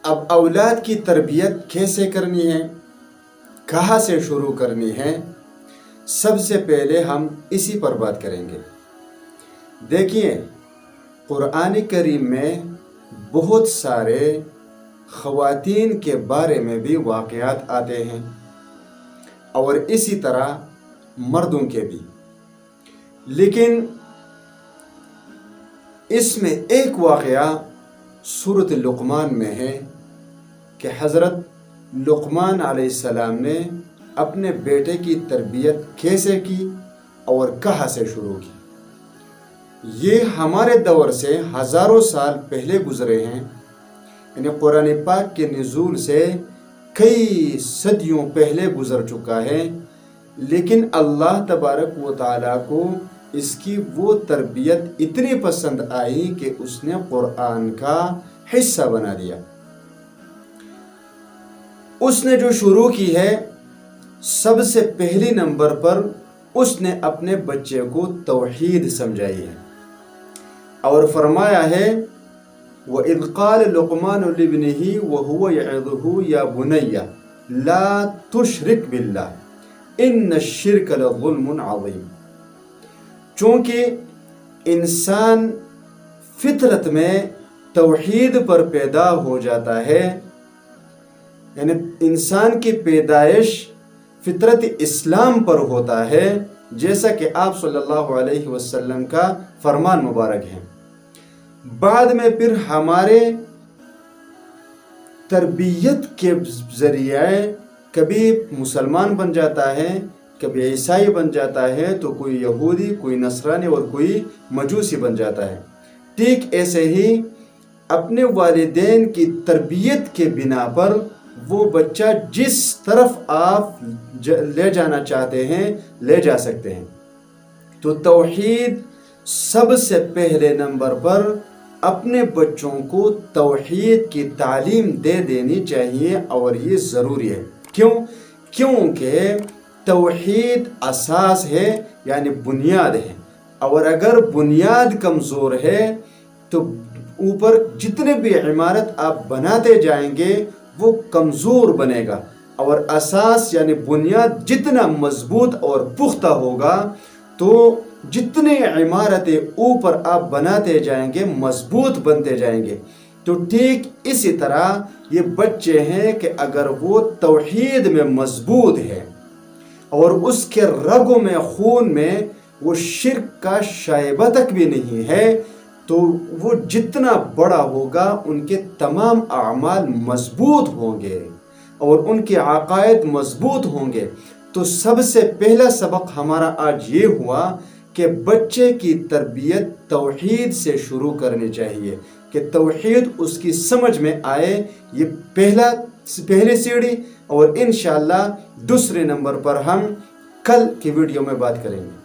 اب اولاد کی تربیت کیسے کرنی ہے، کہاں سے شروع کرنی ہے، سب سے پہلے ہم اسی پر بات کریں گے۔ دیکھیے، قرآن کریم میں بہت سارے خواتین کے بارے میں بھی واقعات آتے ہیں اور اسی طرح مردوں کے بھی، لیکن اس میں ایک واقعہ سورۃ لقمان میں ہے کہ حضرت لقمان علیہ السلام نے اپنے بیٹے کی تربیت کیسے کی اور کہاں سے شروع کی۔ یہ ہمارے دور سے ہزاروں سال پہلے گزرے ہیں، یعنی قرآن پاک کے نزول سے کئی صدیوں پہلے گزر چکا ہے، لیکن اللہ تبارک و تعالیٰ کو اس کی وہ تربیت اتنی پسند آئی کہ اس نے قرآن کا حصہ بنا دیا۔ اس نے جو شروع کی ہے، سب سے پہلی نمبر پر اس نے اپنے بچے کو توحید سمجھائی ہے اور فرمایا ہے وَإِذْ قَالَ لُقْمَانُ لِابْنِهِ وَهُوَ يَعِظُهُ يَا بُنَيَّ لَا تُشْرِكْ بِاللَّهِ إِنَّ الشِّرْكَ لَظُلْمٌ عَظِيمٌ۔ چونکہ انسان فطرت میں توحید پر پیدا ہو جاتا ہے، یعنی انسان کی پیدائش فطرت اسلام پر ہوتا ہے، جیسا کہ آپ صلی اللہ علیہ وسلم کا فرمان مبارک ہے۔ بعد میں پھر ہمارے تربیت کے ذریعے کبھی مسلمان بن جاتا ہے، کبھی عیسائی بن جاتا ہے، تو کوئی یہودی، کوئی نصرانی اور کوئی مجوسی بن جاتا ہے۔ ٹھیک ایسے ہی اپنے والدین کی تربیت کے بنا پر وہ بچہ جس طرف آپ لے جانا چاہتے ہیں لے جا سکتے ہیں۔ تو توحید سب سے پہلے نمبر پر اپنے بچوں کو توحید کی تعلیم دے دینی چاہیے، اور یہ ضروری ہے۔ کیونکہ توحید اساس ہے، یعنی بنیاد ہے، اور اگر بنیاد کمزور ہے تو اوپر جتنے بھی عمارت آپ بناتے جائیں گے وہ کمزور بنے گا، اور اساس یعنی بنیاد جتنا مضبوط اور پختہ ہوگا تو جتنے عمارتیں اوپر آپ بناتے جائیں گے مضبوط بنتے جائیں گے۔ تو ٹھیک اسی طرح یہ بچے ہیں کہ اگر وہ توحید میں مضبوط ہے اور اس کے رگوں میں، خون میں وہ شرک کا شائبہ تک بھی نہیں ہے، تو وہ جتنا بڑا ہوگا ان کے تمام اعمال مضبوط ہوں گے اور ان کے عقائد مضبوط ہوں گے۔ تو سب سے پہلا سبق ہمارا آج یہ ہوا کہ بچے کی تربیت توحید سے شروع کرنی چاہیے، کہ توحید اس کی سمجھ میں آئے۔ یہ پہلی سیڑھی، اور انشاءاللہ دوسرے نمبر پر ہم کل کی ویڈیو میں بات کریں گے۔